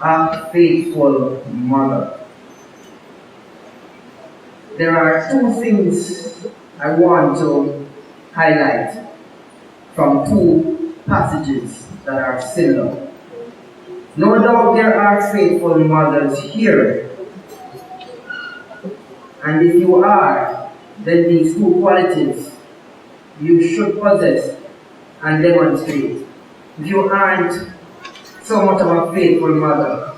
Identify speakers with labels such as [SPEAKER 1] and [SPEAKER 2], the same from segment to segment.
[SPEAKER 1] A faithful mother. There are two things I want to highlight from two passages that are similar. No doubt there are faithful mothers here. And if you are, then these two qualities you should possess and demonstrate. If you aren't so much of a faithful mother,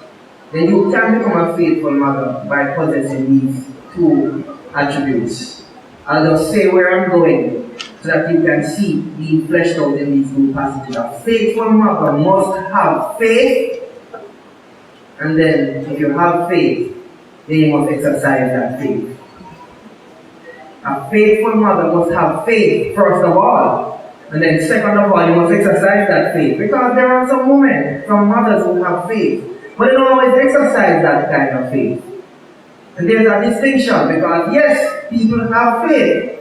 [SPEAKER 1] then you can become a faithful mother by possessing these two attributes. I'll just say where I'm going so that you can see being fleshed out in these two passages. A faithful mother must have faith, and then if you have faith, then you must exercise that faith. A faithful mother must have faith, first of all, and then second of all, you must exercise that faith. Because there are some women, some mothers who have faith, but they don't always exercise that kind of faith. And there's a distinction, because yes, people have faith,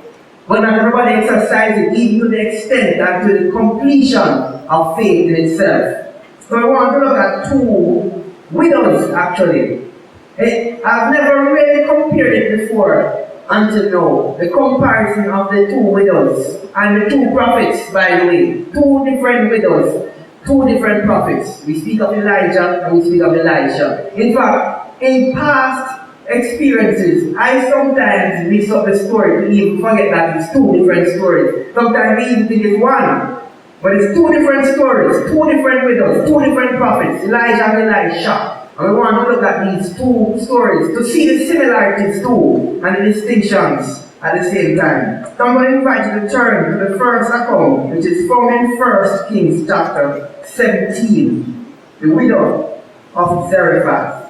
[SPEAKER 1] but not everybody exercises it even to the extent and to the completion of faith in itself. So I want to look at two widows actually. I've never really compared it before until now. The comparison of the two widows and the two prophets, by the way. Two different widows, two different prophets. We speak of Elijah and we speak of Elisha. In fact, in past experiences, I sometimes mix up the story to even forget that it's two different stories. Sometimes we even think it's one. But it's two different stories, two different widows, two different prophets, Elijah and Elisha. And we want to look at these two stories to see the similarities too and the distinctions at the same time. So I'm going to invite you to turn to the first account, which is found in 1 Kings chapter 17, the widow of Zarephath.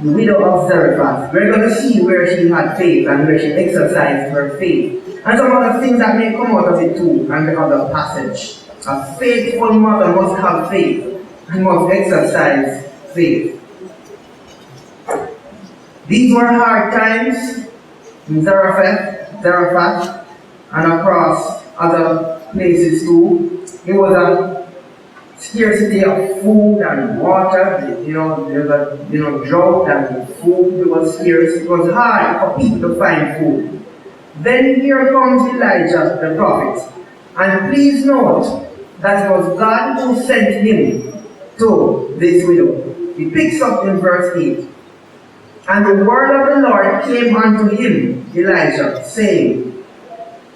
[SPEAKER 1] The widow of Zarephath. We're going to see where she had faith and where she exercised her faith. And some other things that may come out of it too, and the other passage. A faithful mother must have faith and must exercise faith. These were hard times in Zarephath and across other places too. It was a scarcity of food and water. There was a drought and food was scarce. It was hard for people to find food. Then here comes Elijah the prophet. And please note that it was God who sent him to this widow. He picks up in verse 8. And the word of the Lord came unto him, Elijah, saying,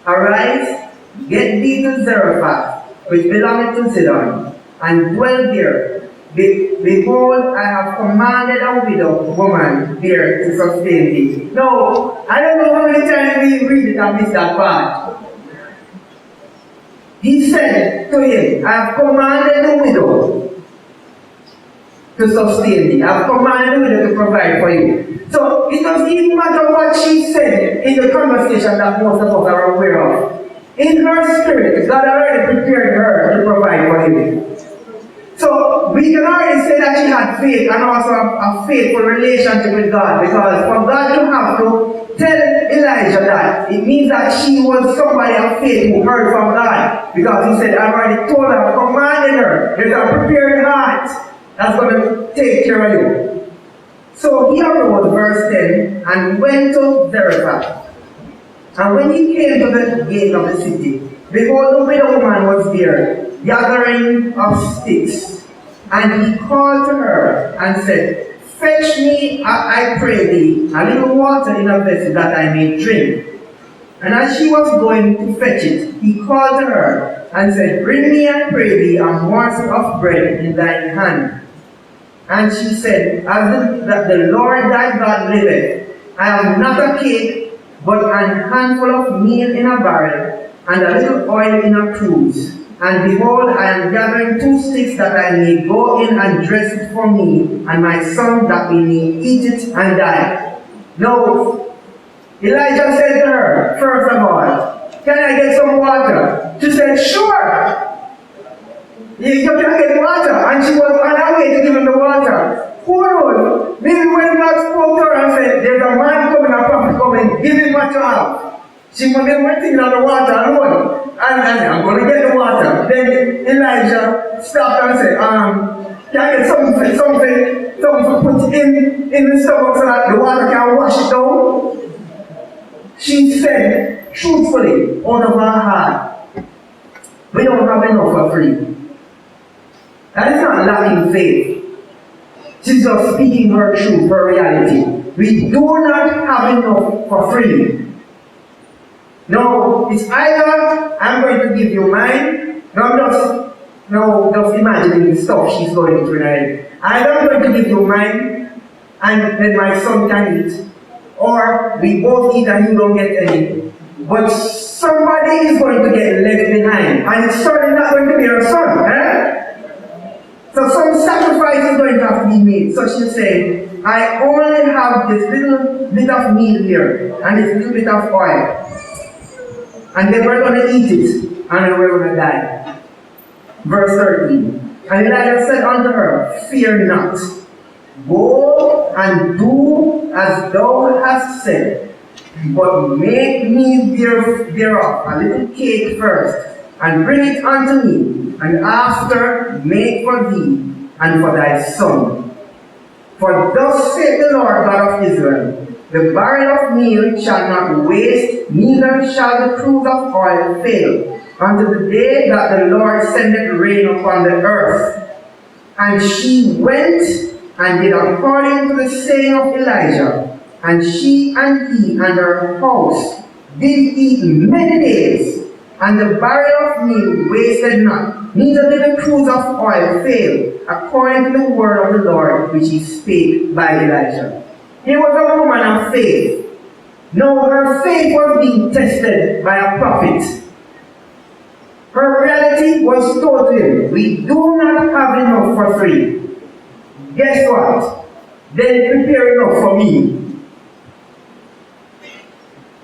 [SPEAKER 1] Arise, get thee to Zarephath, which belongeth to Sidon, and dwell there. Behold, I have commanded a widow woman there to sustain thee. No, I don't know how many times we read it and miss that part. He said to him, I have commanded the widow to sustain thee. I have commanded the widow to provide for you. So it doesn't even matter what she said in the conversation that most of us are aware of. In her spirit, God already prepared her to provide for him. So we can already say that she had faith and also a faithful relationship with God, because for God to have to tell Elijah that, it means that she was somebody of faith who heard from God, because he said, I already told her, commanded her, there's a prepared heart that's going to take care of you. So he arose, verse 10, and went to Zarephath. And when he came to the gate of the city, behold, the widow woman was there, gathering of sticks. And he called to her and said, Fetch me, I pray thee, a little water in a vessel that I may drink. And as she was going to fetch it, he called to her and said, Bring me, I pray thee, a morsel of bread in thine hand. And she said, That the Lord thy God liveth, I have not a cake, but an handful of meal in a barrel, and a little oil in a cruse. And behold, I am gathering 2 sticks that I may go in and dress it for me, and my son that we may eat it and die. No. Elijah said to her, first of all, Can I get some water? She said, Sure. You can get water. And she was on her way to give him the water. Who knows? Maybe when God spoke to her and said, There's a man coming, a prophet coming, give him what you have. She was thinking of the water alone. And I'm going to get the water. Then Elijah stopped and said, Can I get something to put in the stomach so that the water can wash it down? She said, truthfully, out of her heart, we don't have enough for free. That is not lacking faith. She's just speaking her truth, her reality. We do not have enough for free. No, it's either I'm going to give you mine, just imagining the stuff she's going through now. Either I'm going to give you mine, and then my son can eat, or we both eat and you don't get any. But somebody is going to get left behind, and it's certainly not going to be your son. So some sacrifice is going to have to be made. So she's saying, I only have this little bit of meal here, and this little bit of oil. And they were going to eat it, and they were going to die. Verse 13. And Elijah said unto her, Fear not. Go and do as thou hast said, but make me thereof a little cake first, and bring it unto me, and after make for thee and for thy son. For thus saith the Lord God of Israel, the barrel of meal shall not waste, neither shall the cruse of oil fail, until the day that the Lord sendeth rain upon the earth. And she went and did according to the saying of Elijah, and she and he and her house did eat many days, and the barrel of meal wasted not, neither did the cruse of oil fail, according to the word of the Lord which he spake by Elijah. He was a woman of faith. No, her faith was being tested by a prophet. Her reality was told to him, we do not have enough for free. Guess what? Then prepare enough for me.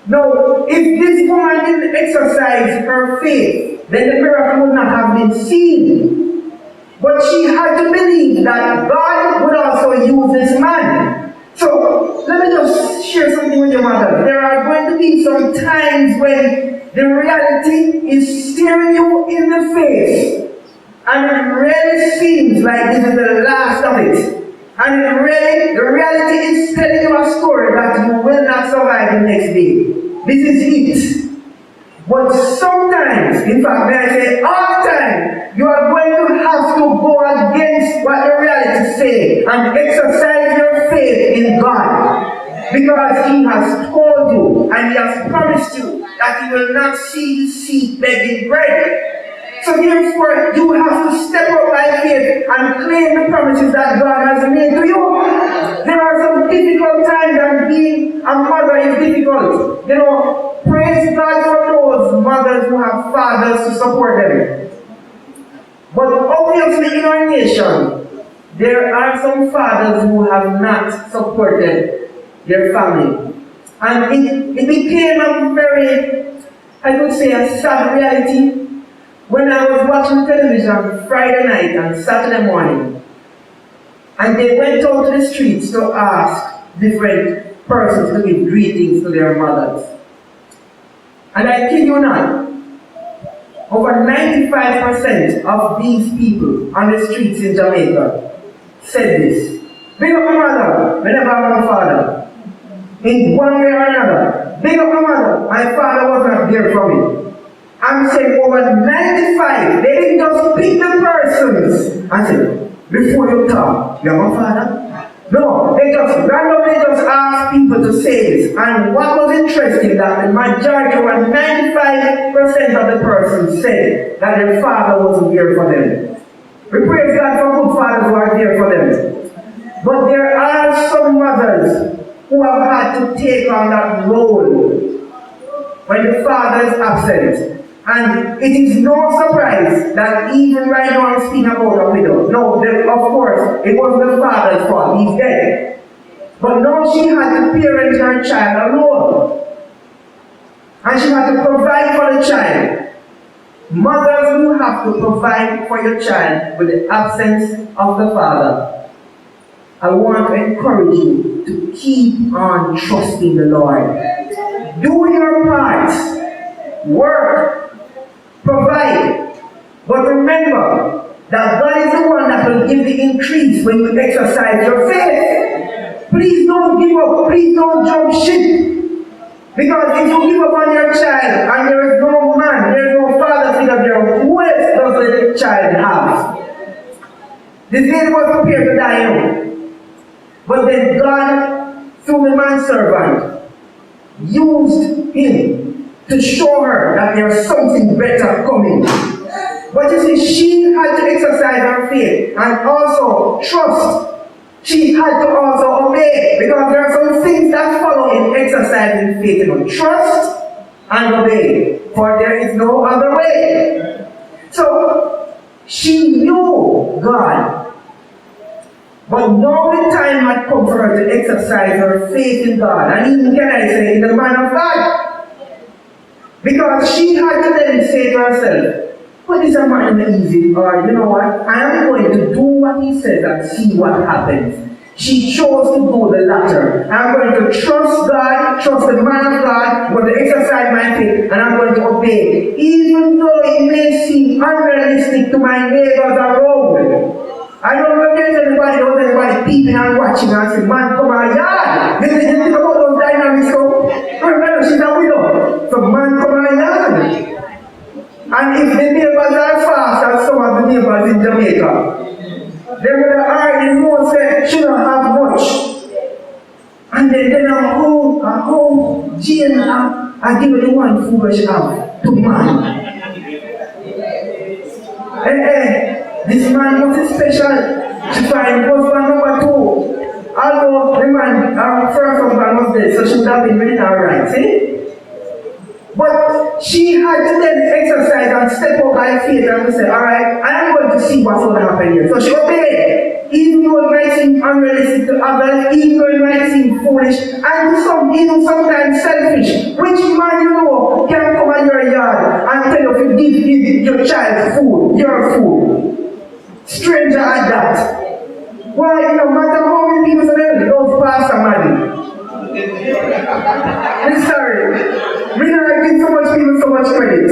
[SPEAKER 1] No, if this woman didn't exercise her faith, then the miracle would not have been seen. But she had to believe that God would also use this man. So, let me just share something with your mother. There are going to be some times when the reality is staring you in the face. And it really seems like this is the last of it. And the reality is telling you a story that you will not survive the next day. This is it. But sometimes, in fact, may I say all the time, you are going to have to go against what the reality says and exercise your faith in God. Because He has told you and He has promised you that He will not see the seed begging bread. So therefore, you have to step up by faith and claim the promises that God has made to you. There are some difficult times, and being a mother is difficult. Praise God for those mothers who have fathers to support them. But obviously in our nation, there are some fathers who have not supported their family. And it became a very, I would say, a sad reality when I was watching television Friday night and Saturday morning, and they went out to the streets to ask different persons to give greetings to their mothers. And I kid you not, over 95% of these people on the streets in Jamaica said this. Big up my mother, whenever I'm my father. In one way or another. Big up my mother, my father was not there for me. I'm saying over 95, they didn't just pick the persons and say, before you talk, you're my father. No, they just randomly just asked people to say this. And what was interesting that the majority, or 95% of the persons said that their father wasn't there for them. We praise God for good fathers who are there for them. But there are some mothers who have had to take on that role when the father is absent. And it is no surprise that even right now I'm speaking about a widow. No, of course, it wasn't the father's fault, he's dead. But now she had to parent her child alone. And she had to provide for the child. Mothers who have to provide for your child with the absence of the father, I want to encourage you to keep on trusting the Lord. Do your part. Work. Provide. But remember that God is the one that will give the increase when you exercise your faith. Please don't give up. Please don't jump ship. Because if you give up on your child and there is no man, there is no father figure there, who else does the child have? This lady was prepared to die young. But then God, through the manservant, used him to show her that there's something better coming. But you see, she had to exercise her faith and also trust. She had to also obey, because there are some things that follow in exercising faith. You know, trust and obey, for there is no other way. So she knew God, but now the time had come for her to exercise her faith in God, and even can I say in the man of God, because she had to then say to herself, "What is a man easy?" Or, you know what, I am going to do what he says and see what happens. She chose to do the latter. I'm going to trust God, trust the man of God, I'm going to exercise my faith, and I'm going to obey. Even though it may seem unrealistic to my neighbors around. I don't know if there's anybody peeping and watching and saying, "Man, come on, yard." You think about those dynamics, so remember, she's a widow. So, man, come on, yard. And if the neighbors are fast as some of the neighbors in Jamaica, they would have already known that she don't have much. And then a whole Jane I give the one food she have to man. This man was special. She find husband number 2. Although the man, her first husband was dead, so she would have been really alright, see? But she had to then exercise and step up by faith and say, alright, I am going to see what's going to happen here. So she obeyed, even though it might seem unrealistic to others, even though it might seem foolish, and to some, even sometimes selfish. Which man you know can come in your yard and tell you to give your child food, your food? Stranger at that. Why, no matter how many people say, don't pass a money. I'm sorry. We don't give so much people so much credit.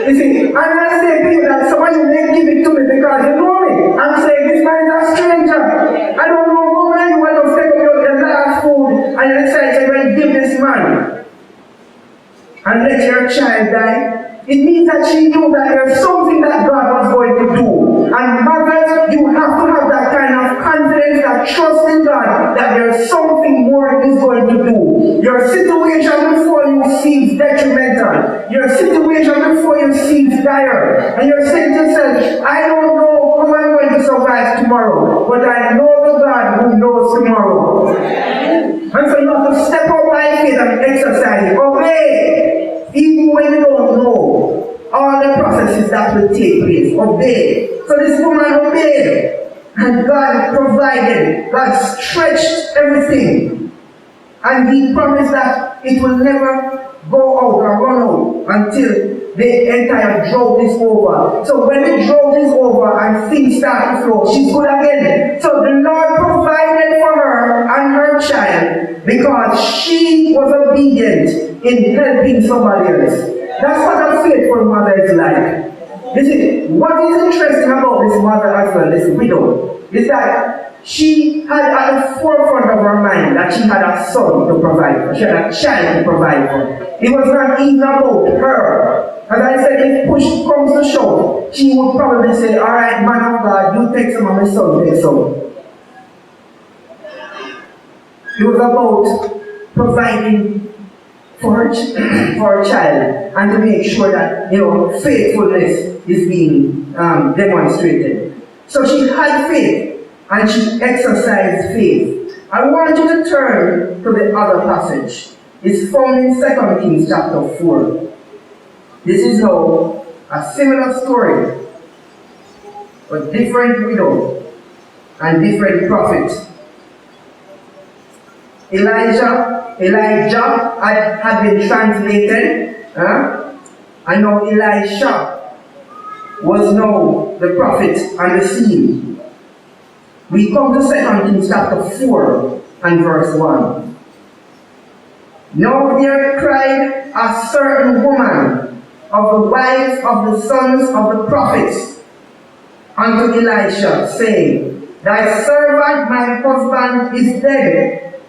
[SPEAKER 1] You see, and I say people that somebody may give it to me because you know me. I'm saying this man is a stranger. I don't know how many you want to take up your last food and you decide to go and give this man and let your child die. It means that she knew that there's something that God was going to do. And mothers, you have to have that kind of confidence, that trust in God, that there's something more He's going to do. Your situation before you seems detrimental. Your situation before you seems dire. And you're saying to yourself, I don't know how I'm going to survive tomorrow, but I know the God who knows tomorrow. And so you have to step up by faith and exercise. Obey. Even when you don't know all the processes that will take place, obey. So this woman obeyed, and God provided, God stretched everything, and He promised that it will never go out or run out until the entire drought is over. So when the drought is over and things start to flow, she's good again. So the Lord provided for her and her child because she was obedient in helping somebody else. That's what a faithful mother is like. You see, what is interesting about this mother as well, this widow, is that she had at the forefront of her mind that she had a son to provide for. She had a child to provide for. It was not even about her. As I said, if push comes to shove, she would probably say, alright, man of God, you take some of my son, take some. It was about providing for for a child and to make sure that faithfulness is being demonstrated. So she had faith and she exercised faith. I want you to turn to the other passage. It's found in 2 Kings chapter 4. This is now a similar story, but different widow and different prophet. Elijah had been translated, and now Elisha was now the prophet on the scene. We come to 2 Kings chapter 4 and verse 1. Now there cried a certain woman of the wives of the sons of the prophets unto Elisha, saying, Thy servant my husband is dead,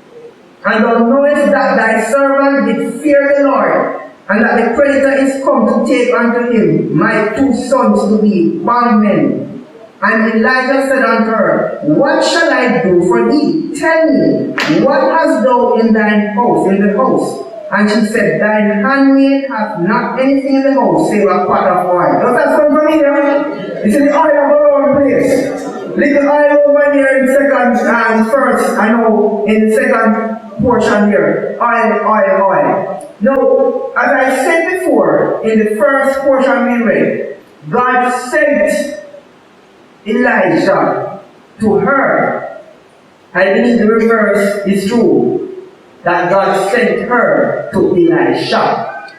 [SPEAKER 1] and thou knowest that thy servant did fear the Lord, and that the creditor is come to take unto him my 2 sons to be bondmen. And Elijah said unto her, What shall I do for thee? Tell me, what hast thou in thine house, in the house? And she said, Thine handmaid hath not anything in the house, save a pot of oil. Does that sound familiar? It's in the oil of our own place. Little oil over here in second and first, I know, in the second portion here. Oil. Now, as I said before, in the first portion we read, God sent Elijah to her. I believe the reverse is true, that God sent her to Elisha.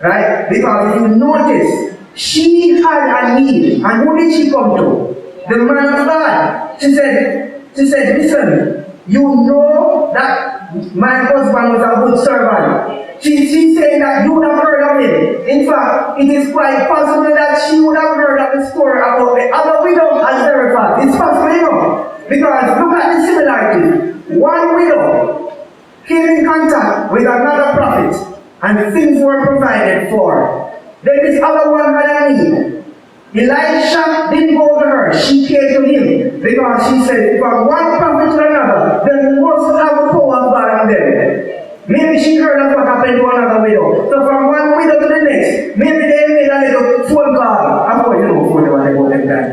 [SPEAKER 1] Right? Because if you notice, she had a need. And who did she come to? The man of God. She said, listen, you know that my husband was a good servant. She's saying that you would have heard of him. In fact, it is quite possible that she would have heard of the story about the other widow as Zarephath. It's possible, because look at the similarity. One widow came in contact with another prophet, and things were provided for. Then this other one had a need. Elisha didn't go to her, she came to him, because she said, from one prophet to another, they must have the power of God on them. Maybe she heard of what happened to another widow. So from one widow to the next, maybe they made a little phone call. Of course, phone call, they go them time.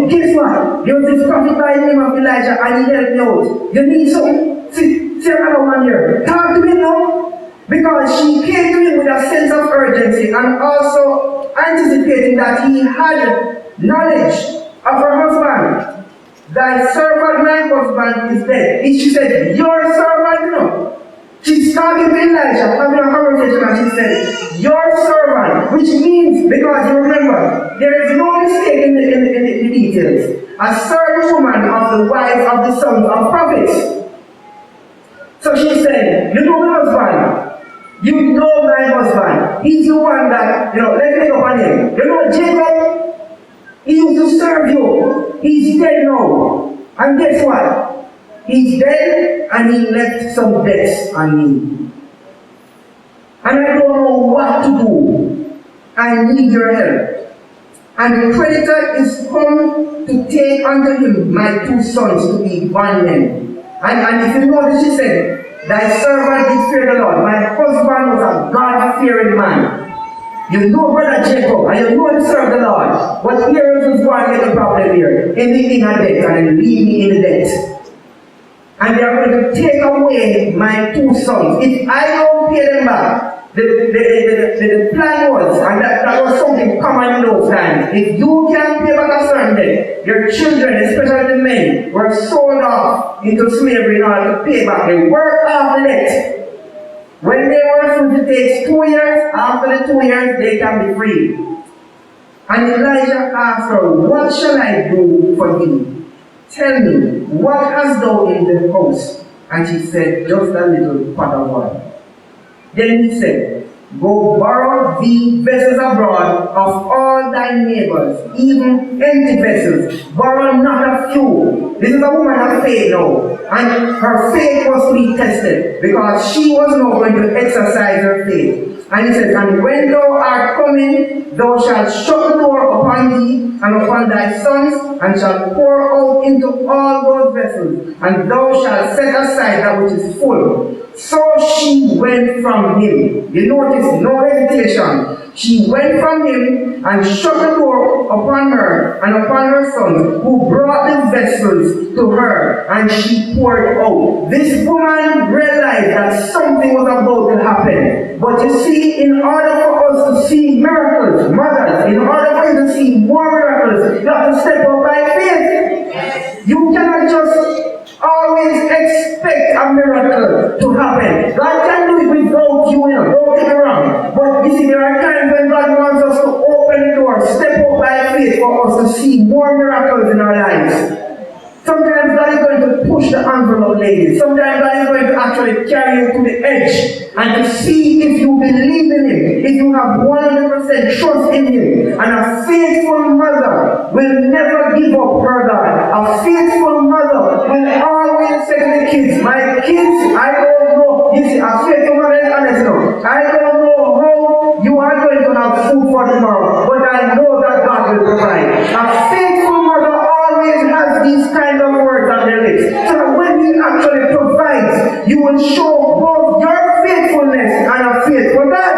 [SPEAKER 1] Guess what? There was this prophet by the name of Elijah, and he helped me out. You need something? See another one here. Talk to me now. Because she came to him with a sense of urgency and also anticipating that he had knowledge of her husband. Thy servant, my husband, is dead. She said, your servant, no. She's talking to Elijah, having a conversation, and she said, your servant, which means, because you remember, there is no mistake in the details. A certain woman of the wives of the sons of prophets. So she said, you know my husband. You know my husband. He's the one that, let's make up on him. You know Jacob? He used to serve you. He's dead now. And guess what? He's dead and he left some debts on me. And I don't know what to do. I need your help. And the creditor is come to take unto him my 2 sons to be bondmen. And if you notice, she said, Thy servant did fear the Lord. My husband was a God-fearing man. You know brother Jacob, and you know he served the Lord. But here is one little problem here. Anything I debt and leave me in the debt. And they are going to take away my 2 sons. If I don't pay them back, the plan was, and that was something common in those times. If you can't pay back a certain debt, your children, especially the men, were sold off into slavery in order to pay back the work of the debt. When they were free, it takes 2 years. After the 2 years, they can be free. And Elijah asked her, What shall I do for thee? Tell me, what hast thou in the house? And she said, Just a little pot of oil. Then he said, Go borrow thee vessels abroad of all thy neighbors, even empty vessels. Borrow not a few. This is a woman of faith now. And her faith was to be tested, because she was now going to exercise her faith. And he says, and when thou art coming, thou shalt shut the door upon thee and upon thy sons, and shalt pour out into all those vessels, and thou shalt set aside that which is full. So she went from him. You notice, no hesitation. She went from him and shut the door upon her and upon her sons, who brought the vessels to her, and she poured out. This woman realized that something was about to happen. But you see, in order for us to see miracles, mothers, in order for you to see more miracles, you have to step out by faith. You cannot just always expect a miracle to happen. God can do it without you, don't get me wrong. But you see, there are times when God wants us to open the door, step out by faith for us to see more miracles in our lives. Sometimes God is going to push the envelope, ladies. Sometimes God is going to actually carry you to the edge and to see if you believe in Him, if you have 100% trust in Him. And a faithful mother will never give up her God. A faithful mother will always say to the kids, my kids, I don't know. You see, a faithful mother is honest now. I don't know how you are going to have food for tomorrow, but I know that God will provide. A faithful mother always has these kind of words on their lips. So that when He actually provides, you will show both your faithfulness and a faithful God.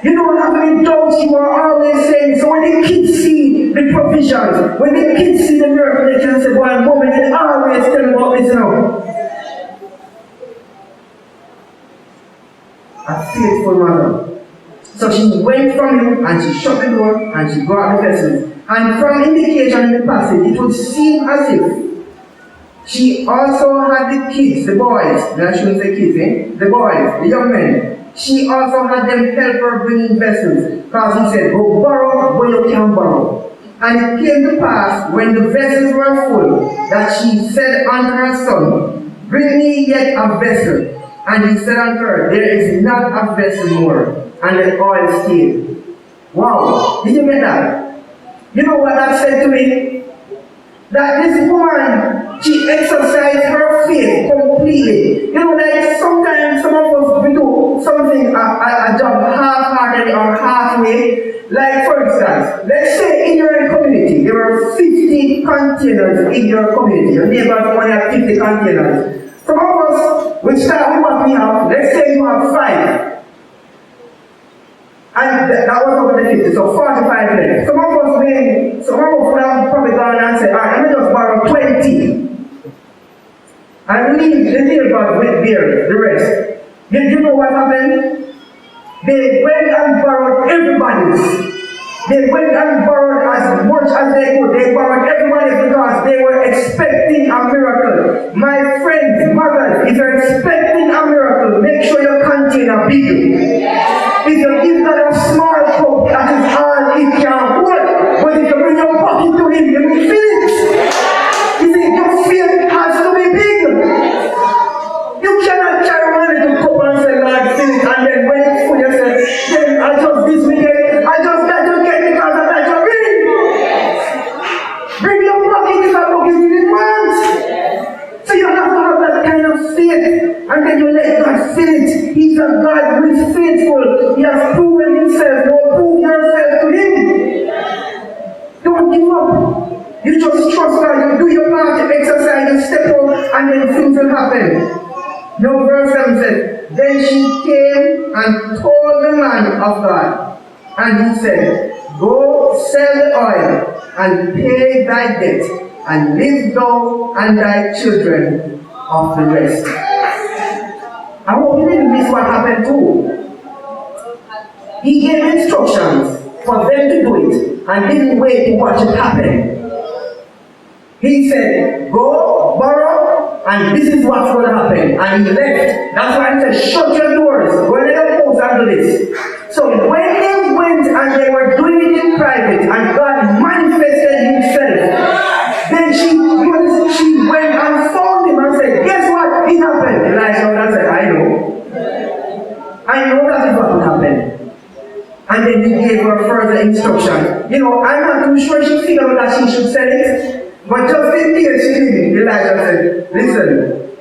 [SPEAKER 1] You don't have any doubts, you are always saying. So when the kids see the provisions, when the kids see the miracle, they can say, well, woman, they always tell me about this now. A faithful mother. So she went from him and she shut the door and she brought the vessels. And from indication in the passage, it would seem as if she also had the kids, the boys. I shouldn't say kids, the boys, the young men. She also had them help her bring vessels. Because he said, go borrow where you can borrow. And it came to pass, when the vessels were full, that she said unto her son, bring me yet a vessel. And he said unto her, there is not a vessel more. And the oil stayed. Wow, did you get that? You know what that said to me? That this woman, she exercised her faith completely. You know, like sometimes some of us, we do something, a job half-hearted or halfway. Like for instance, let's say in your community, there are 50 containers in your community. Your neighbors only have 50 containers. Some of us, we start with what we have. Let's say you have 5. And that was over the 50, so 45 left. Some of us would have probably gone and said, alright, let me just borrow 20. And leave the neighbors with the rest. You know what happened? They went and borrowed everybody's. They went and borrowed as much as they could. They borrowed everybody because they were expecting a miracle. My friends, mothers, if you're expecting a miracle, make sure your container big. If you give God a small cup, that is all it can hold. But if you bring your pocket to Him, you will feel it. You see, your faith has to be big. You cannot carry money to cup and say, Lord, fill it, and then when it's full, you say, then I just this weekend, I just got to get it because I got to bring. Bring your pocket if a pocket you didn't want. So you have to have that kind of faith, and then you let God fill it. He's a God who is faithful. He has proven Himself. Now prove yourself to Him. Don't give up. You just trust God. You do your part, you exercise, you step out, and then things will happen. Now verse 7 says, then she came and told the man of God. And he said, go sell the oil and pay thy debt, and live thou and thy children of the rest. I hope you didn't miss what happened too. He gave instructions for them to do it and didn't wait to watch it happen. He said, go borrow, and this is what's going to happen. And he left. That's why he said, shut your doors. Go in your house and do this. So when they went and they were doing it in private, and God manifested Himself, then she went and found him and said, guess what? It happened. Elijah said, I know. I know that is what will happen. And then he gave her further instruction. You know, I'm not too sure she figured out that she should sell it. But just in case she didn't, Elijah said, listen,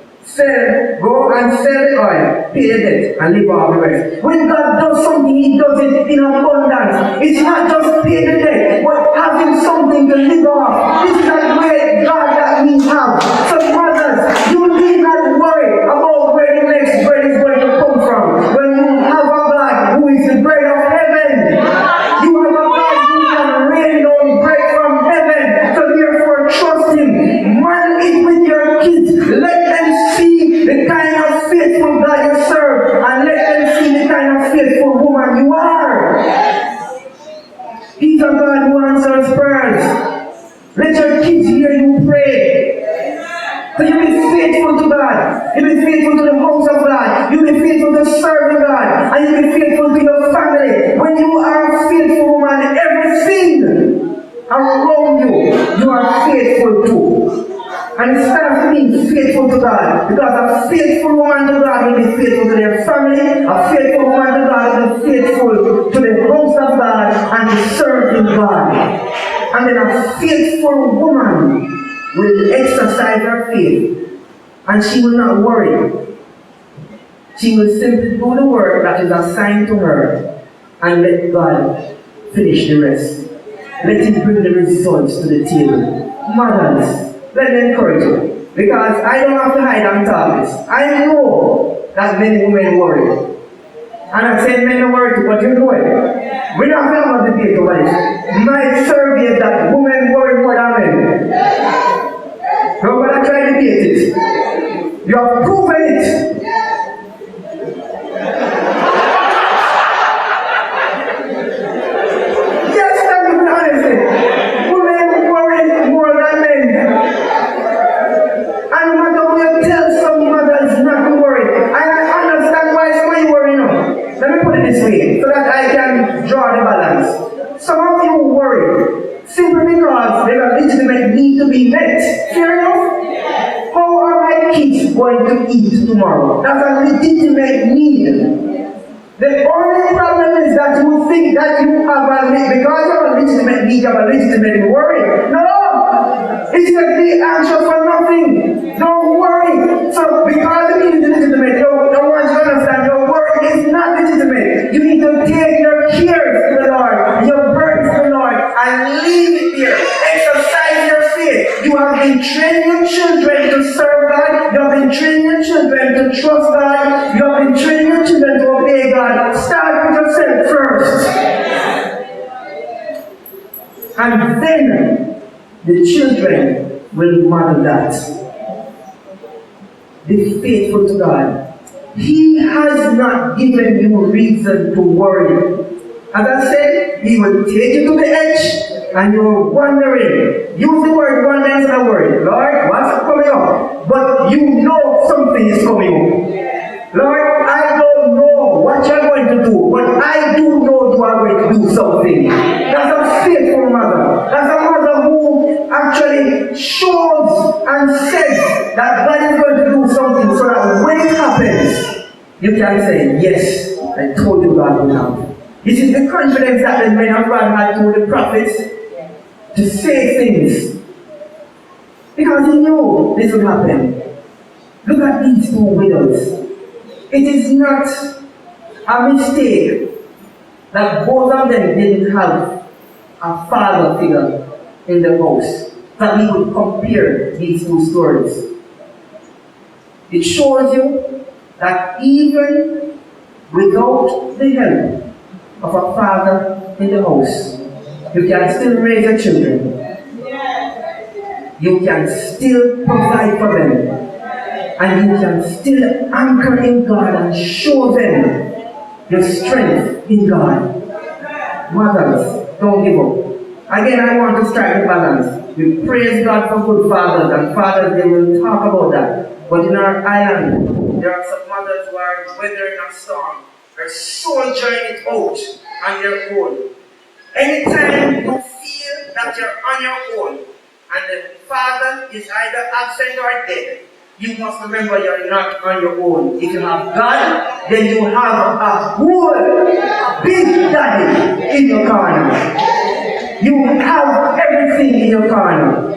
[SPEAKER 1] Go and sell the oil, pay the debt, and live off the rest. When God does something, He does it in abundance. It's not just pay the debt, but having something to live off. This is a great God that we have. So mothers, you need not worry about where the next bread is going to come from. When you have a God who is the bread of heaven, you have a God who can rain down bread from heaven. So therefore trust Him. Man it with your kids. Let them see the kind of faithful God you serve, and let them see the kind of faithful woman you are. He's a God who answers prayers. Let your kids hear you pray. So you be faithful to God. You be faithful to the house of God. You be faithful to serve God. And you be faithful to your family. When you are a faithful woman, everything around you, you are faithful to. And it starts being faithful to God. Because a faithful woman to God will be faithful to their family. A faithful woman to God will be faithful to the house of God and serving God. And then a faithful woman will exercise her faith. And she will not worry. She will simply do the work that is assigned to her and let God finish the rest. Let Him bring the results to the table. Mothers, let me encourage you. Because I don't have to hide and talk this. I know that many women worry. And I say men don't worry too, but you know it. We don't have a debate over this. My survey is that women worry more than men. Nobody try to debate it. You have proven it. Yes, thank you for the honesty. Women worry more than men. And no matter what you tell some mothers not to worry, I understand why some of you worry now. Let me put it this way, so that I can draw the balance. Some of you worry simply because there are legitimate need to be met. Fair enough? How are my kids going to eat tomorrow? That's a legitimate need. The only problem is that you think that you have because you have a legitimate need, you have a legitimate worry. No! It's just be anxious for nothing. Don't worry. So because the need is legitimate, you don't want you to understand your worry is not legitimate. You need to take your cares to the Lord, your burdens to the Lord, and leave it there. Exercise your faith. You have been training your children to serve God. You have been training your children to trust God. You have been training your children to obey God. Start with yourself first. And then the children will model that. Be faithful to God. He has not given you reason to worry. As I said, He will take you to the edge and you're wondering. Use the word wonder instead of worry. Lord, what's coming up? But you know something is coming up. Lord, I don't know what you're going to do, but I do know you are going to do something. That's a faithful mother. That's a mother who actually shows and says that God is going to do something so that when it happens, you can say, yes, I told you God will have. This is the confidence that the men of God had told the prophets to say things. Because He knew this would happen. Look at these two widows. It is not a mistake that both of them didn't have a father figure in the house, that we could compare these two stories. It shows you that even without the help of a father in the house, you can still raise your children. You can still provide for them. And you can still anchor in God and show them your strength in God. Mothers, don't give up. Again, I want to strike a balance. We praise God for good fathers, and fathers, they will talk about that. But in our island, there are some mothers who are weathering a storm. They're soldiering it out on their own. Anytime you feel that you're on your own, and the father is either absent or dead, you must remember you're not on your own. If you have God, then you have a whole big daddy in your corner. You have everything in your corner.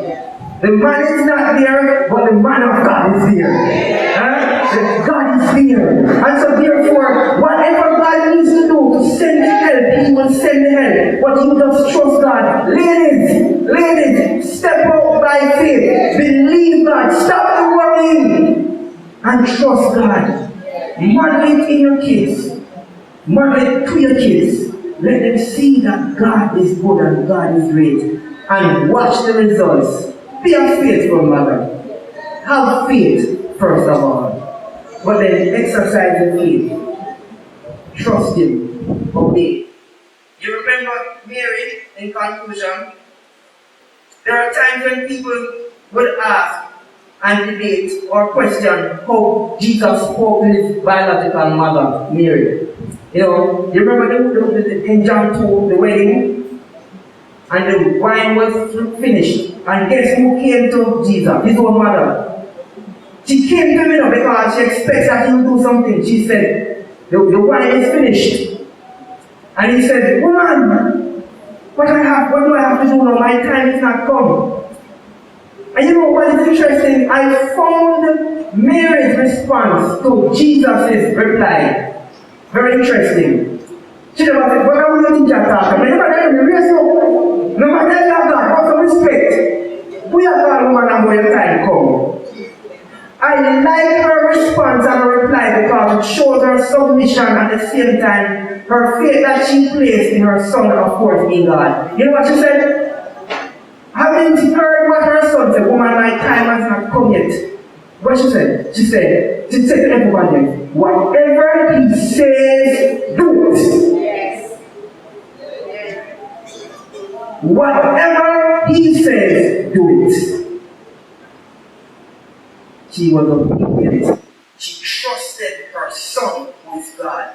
[SPEAKER 1] The man is not there, but the man of God is here. there. And so therefore, whatever God needs to do to send the help, He will send the help. But you just trust God. Ladies, step out by faith. Believe God. Stop the worrying. And trust God. Model it in your kids. Model it to your kids. Let them see that God is good and God is great. And watch the results. Be a faithful mother. Have faith, first of all. But then exercise your faith. Trust Him. Obey. You remember Mary, in conclusion? There are times when people would ask and debate or question how Jesus spoke to His biological mother, Mary. You remember in John 2, the wedding? And the wine was finished. And guess who came to Jesus? His own mother. She came to him because she expects that he will do something. She said, the wine is finished. And he said, woman, what do I have to do now? My time is not come. And you know what is interesting? I found Mary's response to Jesus' reply very interesting. She never said, what are you think you're talking? No matter that, what's the respect? We are God, woman, and when your time come. I like her response and her reply because it shows her submission at the same time, her faith that she placed in her son, of course, in God. You know what she said? Having heard what her son said, woman, my time has not come yet. What she said? She said to everybody, whatever He says, do it. Yes. Whatever He says, do it. She was obedient. She trusted her son with God.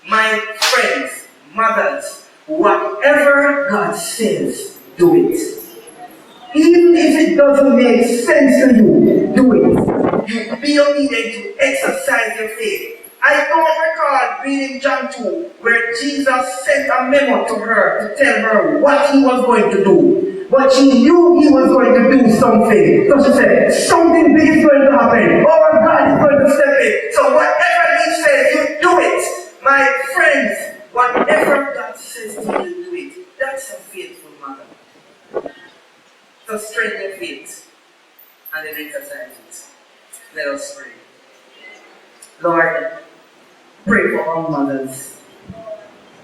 [SPEAKER 1] My friends, mothers, whatever God says, do it. Even if it doesn't make sense to you, do it. You be obedient to exercise your faith. I don't recall reading John 2 where Jesus sent a memo to her to tell her what He was going to do. But she knew He was going to do something. So she said, something big is going to happen. Oh, God is going to step in. So whatever He says, you do it. My friends, whatever God says to you, do it. That's a faithful mother. So strengthen your faith and then exercise it. Let us pray. Lord, pray for all mothers.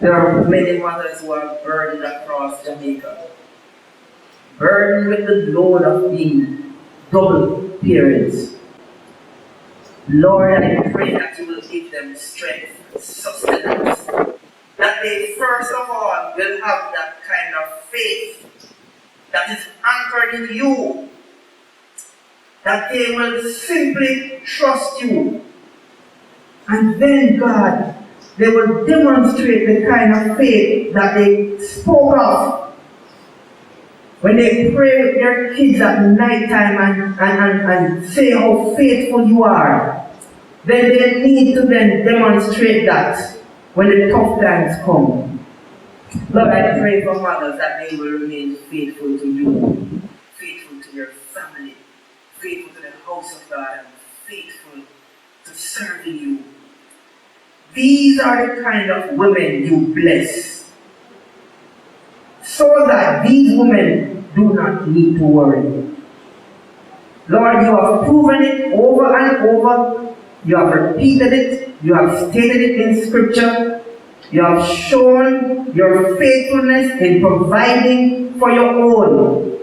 [SPEAKER 1] There are many mothers who are burdened across Jamaica. Burdened with the load of being double parents. Lord, I pray that you will give them strength, sustenance. That they first of all will have that kind of faith that is anchored in you. That they will simply trust you. And then, God, they will demonstrate the kind of faith that they spoke of when they pray with their kids at night time and say how faithful you are. Then they need to then demonstrate that when the tough times come. Lord, I pray for mothers that they will remain faithful to you, faithful to your family, faithful to the house of God, and faithful to serving you. These are the kind of women you bless, so that these women do not need to worry. Lord, you have proven it over and over. You have repeated it. You have stated it in Scripture. You have shown your faithfulness in providing for your own.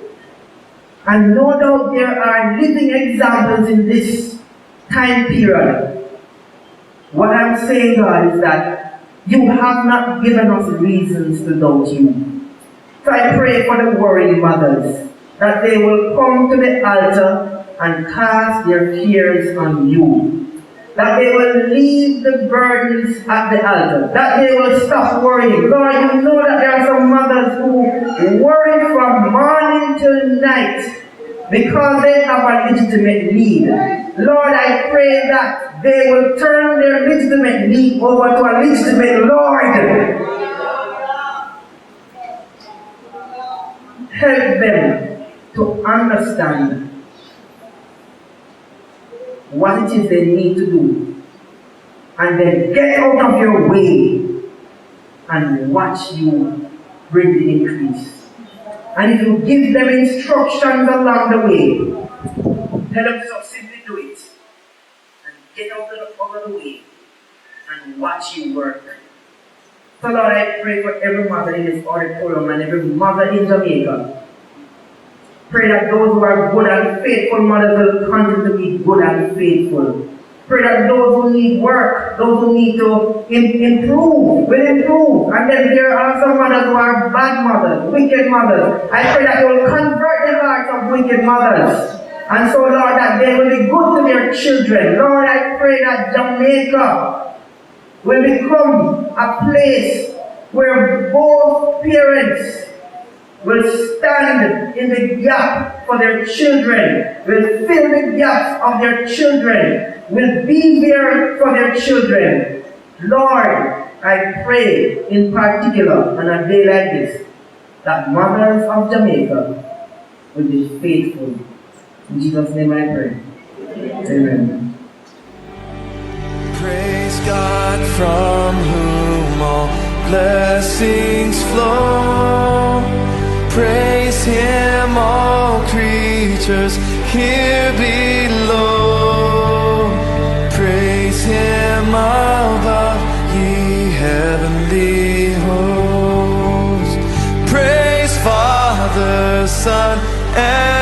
[SPEAKER 1] And no doubt there are living examples in this time period. What I'm saying, God, is that you have not given us reasons to doubt you. So I pray for the worried mothers, that they will come to the altar and cast their cares on you. That they will leave the burdens at the altar. That they will stop worrying. Lord, you know that there are some mothers who worry from morning till night because they have a legitimate need. Lord, I pray that they will turn their legitimate need over to a legitimate Lord. Help them to understand what it is they need to do and then get out of your way and watch you bring the increase. And if you give them instructions along the way, tell them to simply do it and get out of the way and watch you work. So Lord, I pray for every mother in this auditorium and every mother in Jamaica. Pray that those who are good and faithful mothers will continue to be good and faithful. Pray that those who need work, those who need to improve, will improve. And then there are some mothers who are bad mothers, wicked mothers. I pray that you will convert the hearts of wicked mothers. And so, Lord, that they will be good to their children. Lord, I pray that Jamaica will become a place where both parents will stand in the gap for their children, will fill the gaps of their children, will be there for their children. Lord, I pray in particular on a day like this that mothers of Jamaica will be faithful. In Jesus' name I pray. Amen.
[SPEAKER 2] Praise God from whom all blessings flow. Praise Him, all creatures here below. Praise Him above, ye heavenly hosts. Praise Father, Son, and